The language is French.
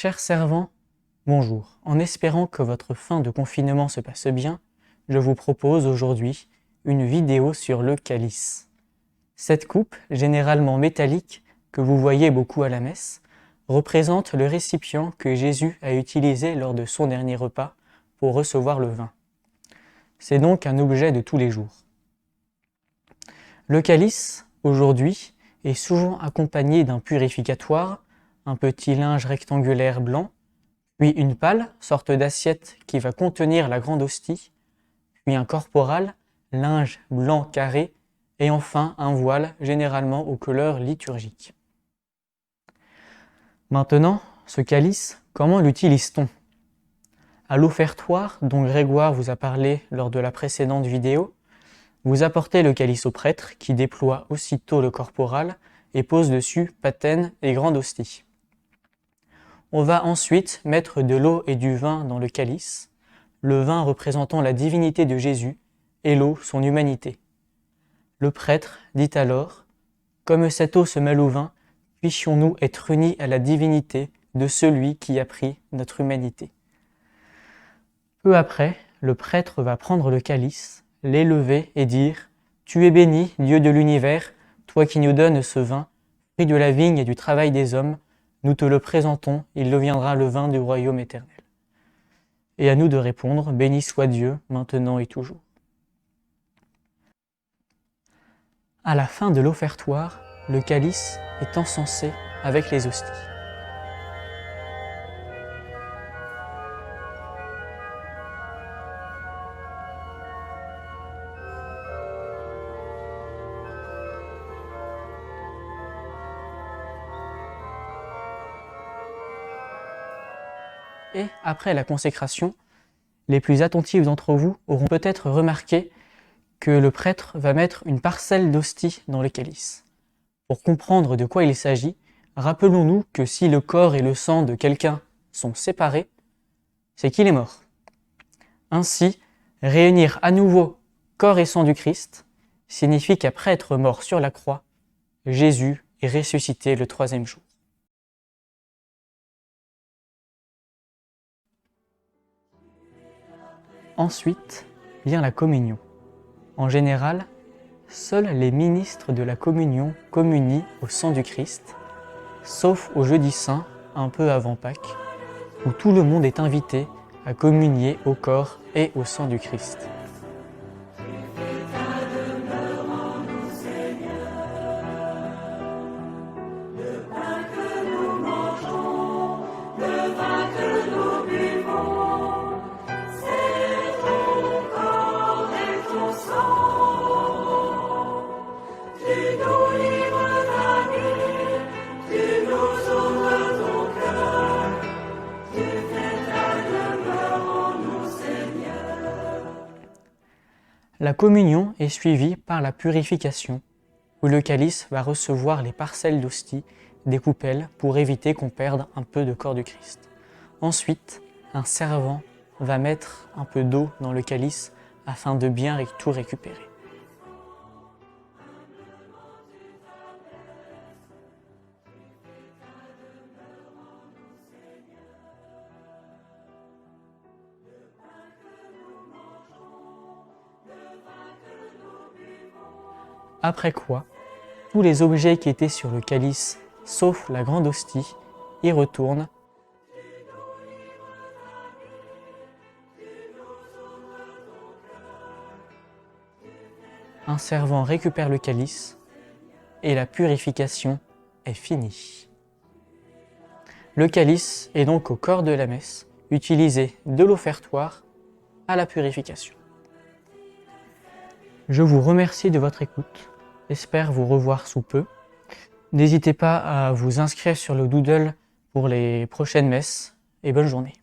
Chers servants, bonjour. En espérant que votre fin de confinement se passe bien, je vous propose aujourd'hui une vidéo sur le calice. Cette coupe, généralement métallique, que vous voyez beaucoup à la messe, représente le récipient que Jésus a utilisé lors de son dernier repas pour recevoir le vin. C'est donc un objet de tous les jours. Le calice, aujourd'hui, est souvent accompagné d'un purificatoire, un petit linge rectangulaire blanc, puis une palle, sorte d'assiette qui va contenir la grande hostie, puis un corporal, linge blanc carré, et enfin un voile, généralement aux couleurs liturgiques. Maintenant, ce calice, comment l'utilise-t-on ? À l'offertoire, dont Grégoire vous a parlé lors de la précédente vidéo, vous apportez le calice au prêtre qui déploie aussitôt le corporal et pose dessus patène et grande hostie. On va ensuite mettre de l'eau et du vin dans le calice, le vin représentant la divinité de Jésus et l'eau son humanité. Le prêtre dit alors « Comme cette eau se mêle au vin, puissions-nous être unis à la divinité de celui qui a pris notre humanité. » Peu après, le prêtre va prendre le calice, l'élever et dire « Tu es béni, Dieu de l'univers, toi qui nous donnes ce vin, fruit de la vigne et du travail des hommes, nous te le présentons, il deviendra le vin du royaume éternel. » Et à nous de répondre « Béni soit Dieu, maintenant et toujours. » À la fin de l'offertoire, le calice est encensé avec les hosties. Et après la consécration, les plus attentifs d'entre vous auront peut-être remarqué que le prêtre va mettre une parcelle d'hostie dans le calice. Pour comprendre de quoi il s'agit, rappelons-nous que si le corps et le sang de quelqu'un sont séparés, c'est qu'il est mort. Ainsi, réunir à nouveau corps et sang du Christ signifie qu'après être mort sur la croix, Jésus est ressuscité le 3e jour. Ensuite vient la communion. En général, seuls les ministres de la communion communient au sang du Christ, sauf au jeudi saint, un peu avant Pâques, où tout le monde est invité à communier au corps et au sang du Christ. La communion est suivie par la purification, où le calice va recevoir les parcelles d'hostie des coupelles pour éviter qu'on perde un peu de corps du Christ. Ensuite, un servant va mettre un peu d'eau dans le calice afin de bien tout récupérer. Après quoi, tous les objets qui étaient sur le calice, sauf la grande hostie, y retournent. Un servant récupère le calice et la purification est finie. Le calice est donc au corps de la messe, utilisé de l'offertoire à la purification. Je vous remercie de votre écoute. J'espère vous revoir sous peu. N'hésitez pas à vous inscrire sur le Doodle pour les prochaines messes et bonne journée.